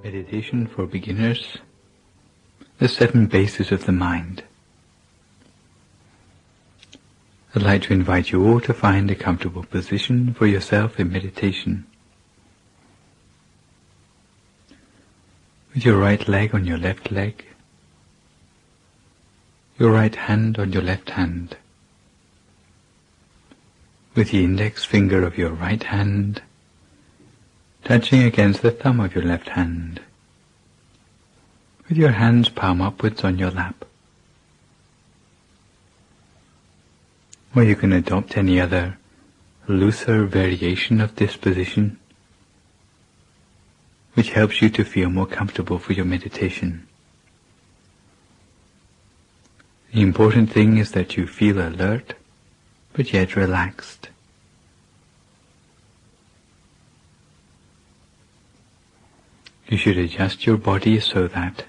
Meditation for beginners, the 7 bases of the mind. I'd like to invite you all to find a comfortable position for yourself in meditation. With your right leg on your left leg, your right hand on your left hand, with the index finger of your right hand touching against the thumb of your left hand, with your hands palm upwards on your lap. Or you can adopt any other looser variation of this position, which helps you to feel more comfortable for your meditation. The important thing is that you feel alert, but yet relaxed. You should adjust your body so that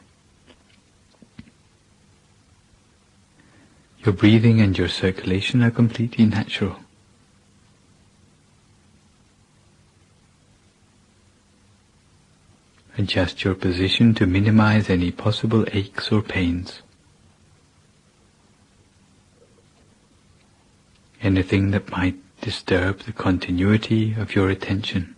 your breathing and your circulation are completely natural. Adjust your position to minimize any possible aches or pains. Anything that might disturb the continuity of your attention.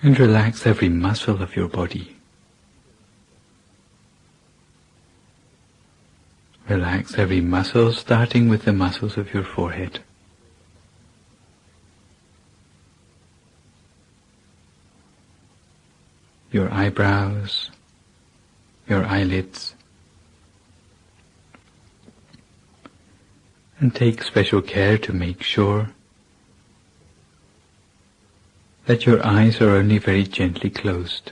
And relax every muscle of your body. Relax every muscle, starting with the muscles of your forehead. Your eyebrows, your eyelids, and take special care to make sure that your eyes are only very gently closed.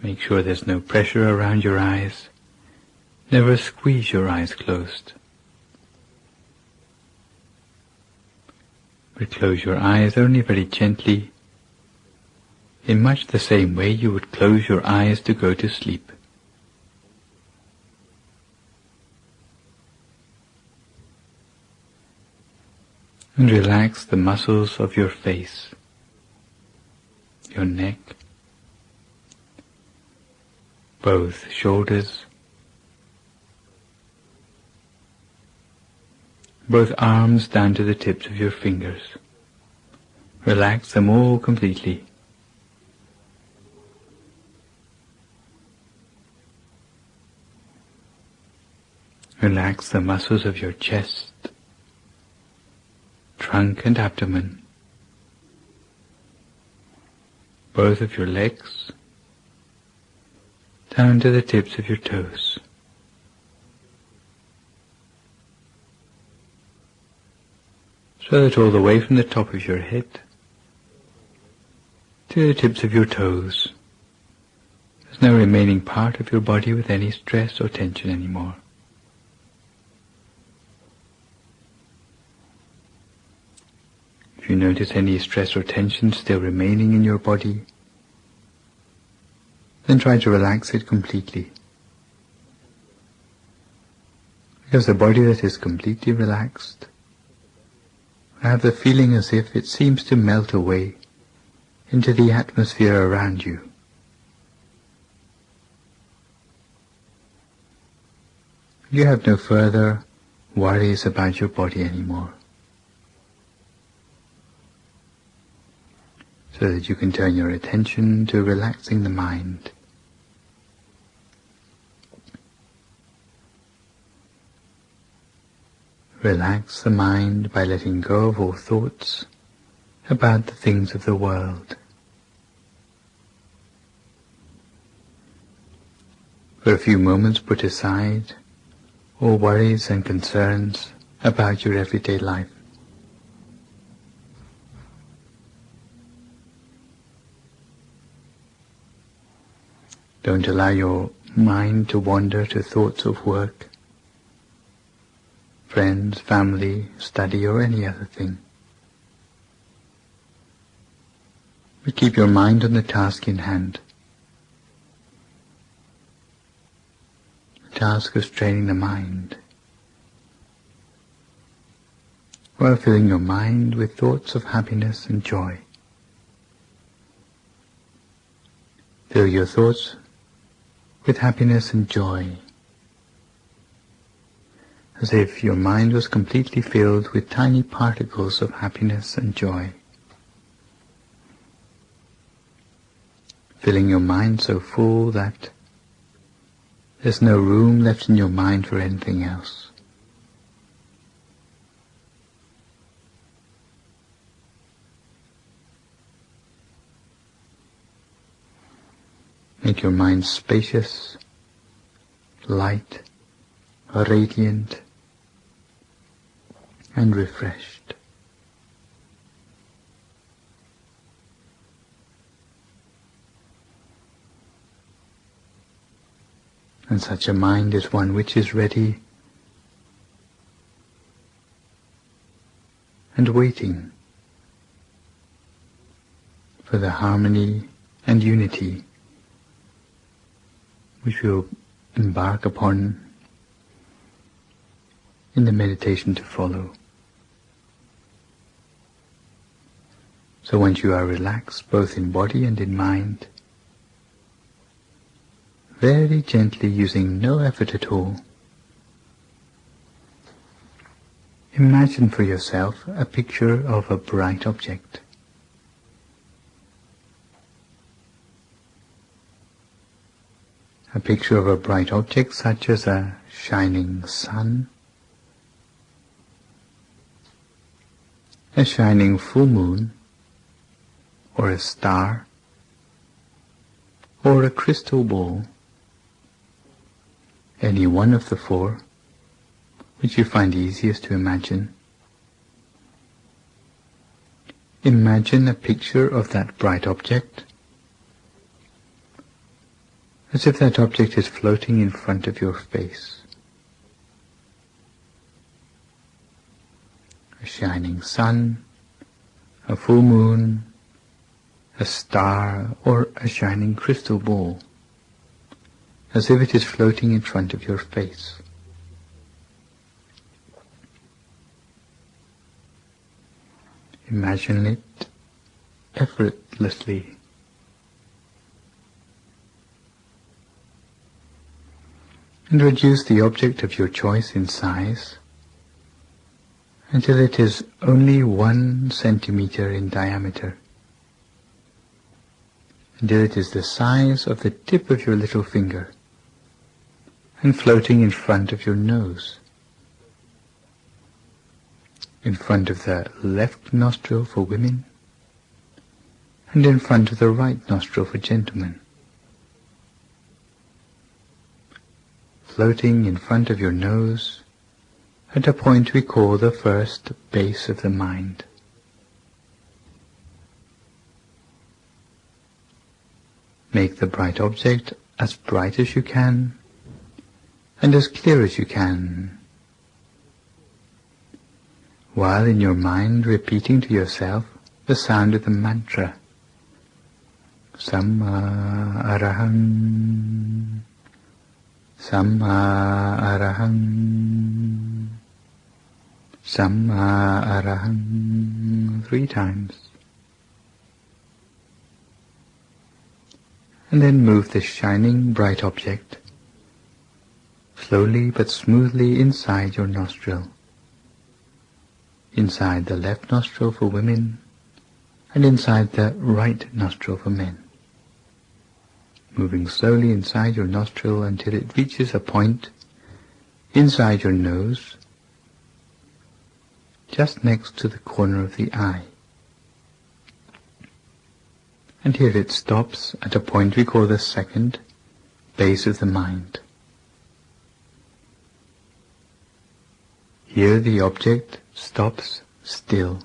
Make sure there's no pressure around your eyes. Never squeeze your eyes closed. But close your eyes only very gently, in much the same way you would close your eyes to go to sleep. And relax the muscles of your face, your neck, both shoulders, both arms down to the tips of your fingers. Relax them all completely. Relax the muscles of your chest, trunk and abdomen, both of your legs, down to the tips of your toes. So that all the way from the top of your head to the tips of your toes, there's no remaining part of your body with any stress or tension anymore. If you notice any stress or tension still remaining in your body, then try to relax it completely. Because the body that is completely relaxed will have the feeling as if it seems to melt away into the atmosphere around you. You have no further worries about your body anymore. So that you can turn your attention to relaxing the mind. Relax the mind by letting go of all thoughts about the things of the world. For a few moments put aside all worries and concerns about your everyday life. Don't allow your mind to wander to thoughts of work, friends, family, study, or any other thing. But keep your mind on the task in hand. task of training the mind, while filling your mind with thoughts of happiness and joy. Fill your thoughts with happiness and joy, as if your mind was completely filled with tiny particles of happiness and joy. Filling your mind so full that there's no room left in your mind for anything else. Make your mind spacious, light, radiant, and refreshed. And such a mind is one which is ready and waiting for the harmony and unity which we'll embark upon in the meditation to follow. So once you are relaxed, both in body and in mind, very gently, using no effort at all, imagine for yourself a picture of a bright object. A picture of a bright object such as a shining sun, a shining full moon, or a star, or a crystal ball, any one of the four which you find easiest to imagine. Imagine a picture of that bright object, as if that object is floating in front of your face. A shining sun, a full moon, a star, or a shining crystal ball, as if it is floating in front of your face. Imagine it effortlessly. And reduce the object of your choice in size until it is only 1 centimeter in diameter, until it is the size of the tip of your little finger and floating in front of your nose, in front of the left nostril for women and in front of the right nostril for gentlemen. Floating in front of your nose at a point we call the first base of the mind. Make the bright object as bright as you can and as clear as you can, while in your mind repeating to yourself the sound of the mantra, Samma Arahang, Samma Arahang, Samma Arahang, 3 times. And then move the shining bright object slowly but smoothly inside your nostril, inside the left nostril for women and inside the right nostril for men. Moving slowly inside your nostril until it reaches a point inside your nose, just next to the corner of the eye. And here it stops at a point we call the second base of the mind. Here the object stops still,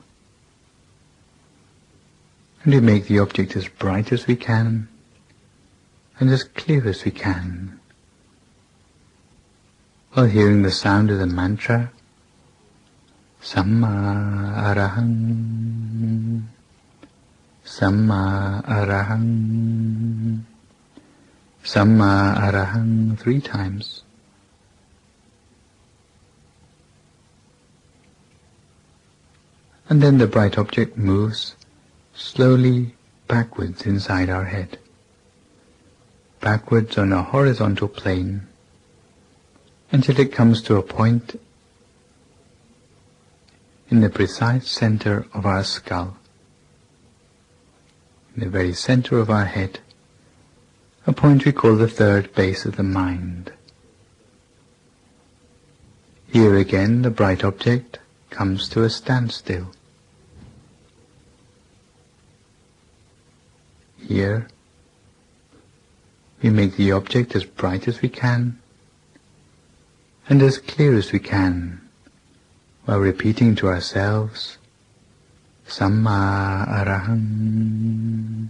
and we make the object as bright as we can and as clear as we can, while hearing the sound of the mantra, Samma Arahang, Samma Arahang, Samma Arahang, 3 times. and then the bright object moves slowly backwards inside our head, backwards on a horizontal plane, until it comes to a point in the precise center of our skull, in the very center of our head, a point we call the third base of the mind. Here again the bright object comes to a standstill. Here we make the object as bright as we can and as clear as we can, while repeating to ourselves, Samma Araham,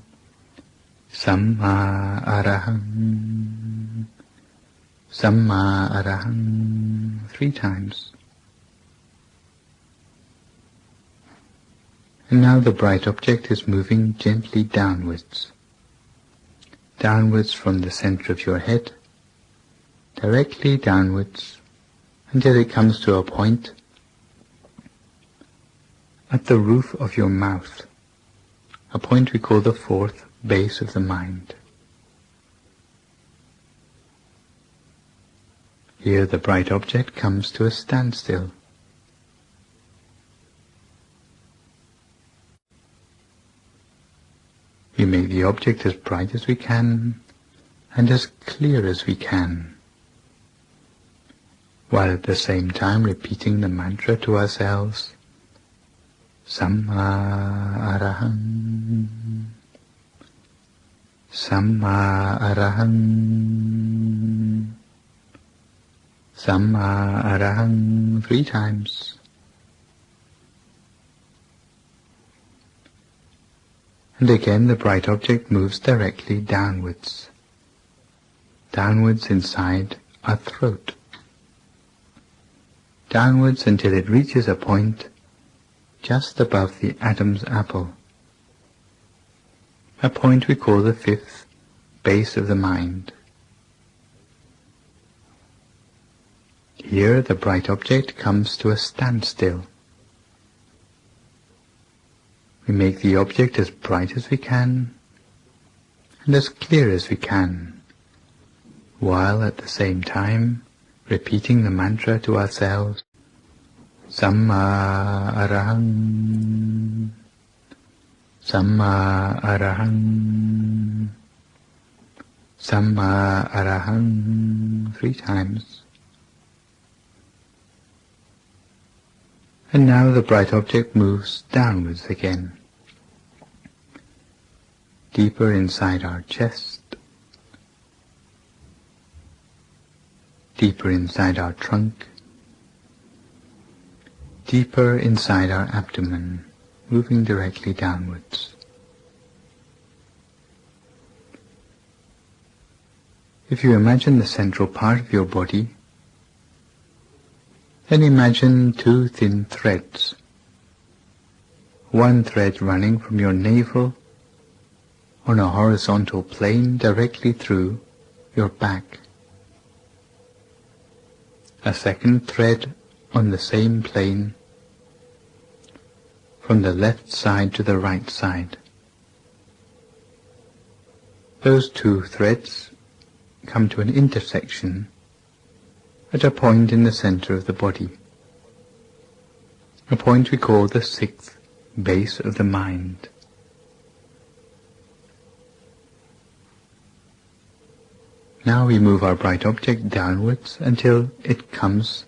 Samma Araham, Samma Araham, 3 times. And now the bright object is moving gently downwards, downwards from the center of your head, directly downwards, until it comes to a point at the roof of your mouth, a point we call the 4th base of the mind. Here the bright object comes to a standstill. We make the object as bright as we can and as clear as we can, while at the same time repeating the mantra to ourselves, Samma Araham, Samma Araham, Samma Araham, 3 times. And again the bright object moves directly downwards, downwards inside our throat, downwards until it reaches a point just above the Adam's apple, a point we call the 5th base of the mind. Here the bright object comes to a standstill. We make the object as bright as we can and as clear as we can, while at the same time repeating the mantra to ourselves, Samma Araham, Samma Araham, Samma Araham, 3 times. And now the bright object moves downwards again, deeper inside our chest, deeper inside our trunk, deeper inside our abdomen, moving directly downwards. If you imagine the central part of your body, then imagine 2 thin threads, one thread running from your navel on a horizontal plane directly through your back, a second thread on the same plane from the left side to the right side. Those 2 threads come to an intersection at a point in the center of the body, a point we call the 6th base of the mind. Now we move our bright object downwards until it comes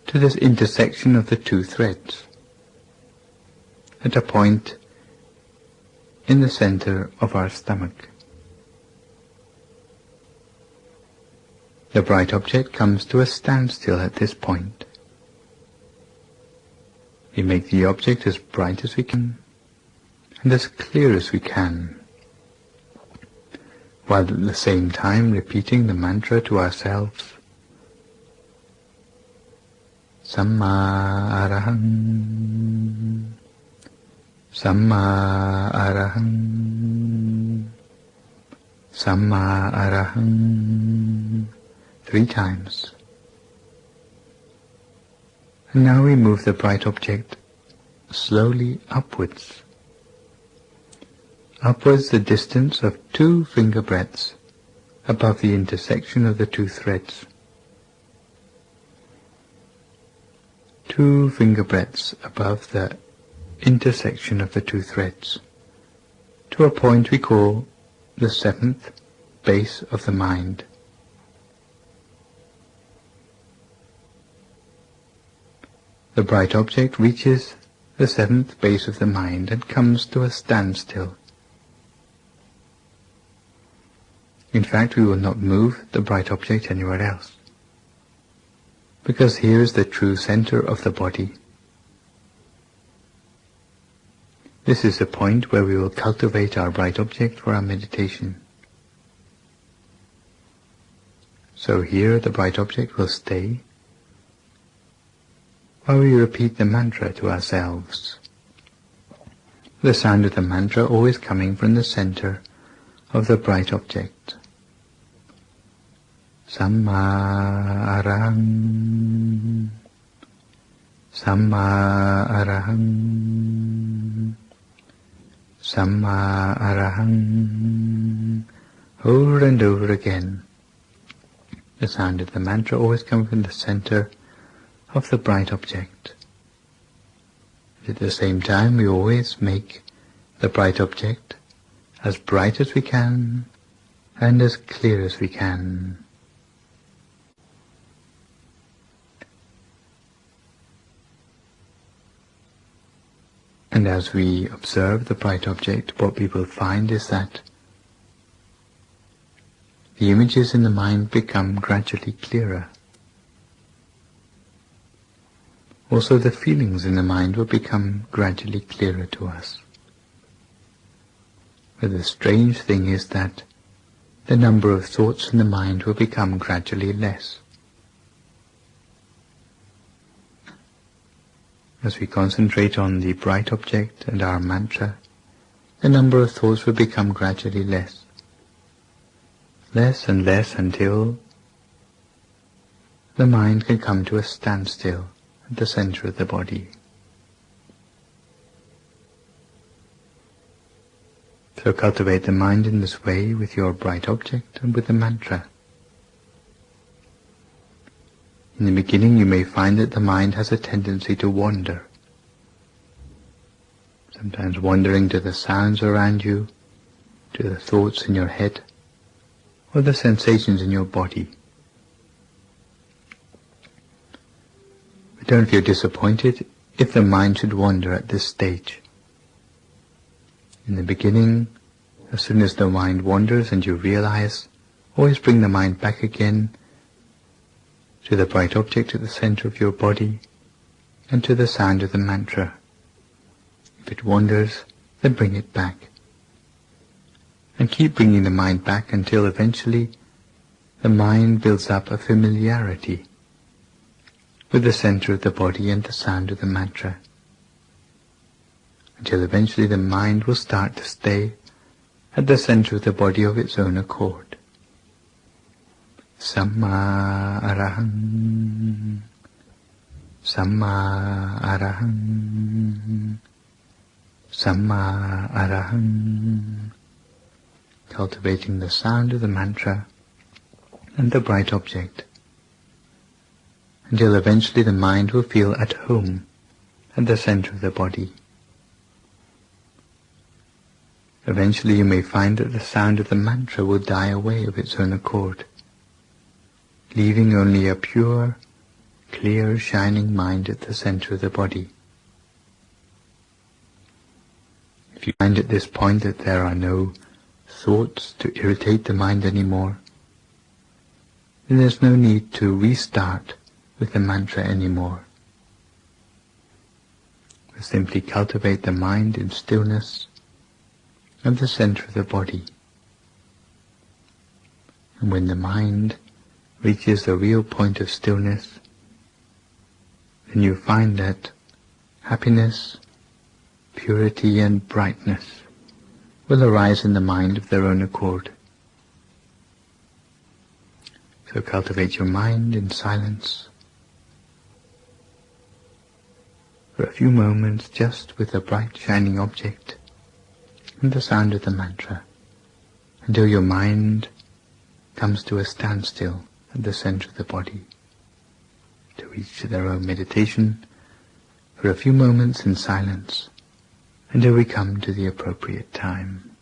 to this intersection of the 2 threads, at a point in the center of our stomach. The bright object comes to a standstill at this point. We make the object as bright as we can and as clear as we can, while at the same time repeating the mantra to ourselves, Samma Araham, Samma Araham, Samma Araham, 3 times. And now we move the bright object slowly upwards. Upwards the distance of 2 finger breadths above the intersection of the 2 threads. 2 finger breadths above the intersection of the 2 threads, to a point we call the 7th base of the mind. The bright object reaches the 7th base of the mind and comes to a standstill. In fact, we will not move the bright object anywhere else, because here is the true center of the body. This is the point where we will cultivate our bright object for our meditation. So here the bright object will stay while we repeat the mantra to ourselves. The sound of the mantra always coming from the center of the bright object. Samma arahang, Samma arahang, Samma arahang, over and over again. The sound of the mantra always comes from the center of the bright object. At the same time, we always make the bright object as bright as we can and as clear as we can. And as we observe the bright object, what we will find is that the images in the mind become gradually clearer. Also, the feelings in the mind will become gradually clearer to us. But the strange thing is that the number of thoughts in the mind will become gradually less. As we concentrate on the bright object and our mantra, the number of thoughts will become gradually less. Less and less until the mind can come to a standstill at the center of the body. So cultivate the mind in this way with your bright object and with the mantra. In the beginning you may find that the mind has a tendency to wander, sometimes wandering to the sounds around you, to the thoughts in your head, or the sensations in your body. But don't feel disappointed if the mind should wander at this stage. In the beginning, as soon as the mind wanders and you realize, always bring the mind back again to the bright object at the center of your body and to the sound of the mantra. If it wanders, then bring it back. And keep bringing the mind back until eventually the mind builds up a familiarity with the center of the body and the sound of the mantra, until eventually the mind will start to stay at the center of the body of its own accord. Samma arahang, Samma arahang, Samma arahang. Cultivating the sound of the mantra and the bright object, until eventually the mind will feel at home at the center of the body. Eventually you may find that the sound of the mantra will die away of its own accord, leaving only a pure, clear, shining mind at the center of the body. If you find at this point that there are no thoughts to irritate the mind anymore, then there's no need to restart with the mantra anymore. We simply cultivate the mind in stillness at the center of the body. And when the mind reaches the real point of stillness, then you find that happiness, purity and brightness will arise in the mind of their own accord. So cultivate your mind in silence for a few moments just with a bright shining object and the sound of the mantra, until your mind comes to a standstill at the center of the body. To reach to their own meditation for a few moments in silence until we come to the appropriate time.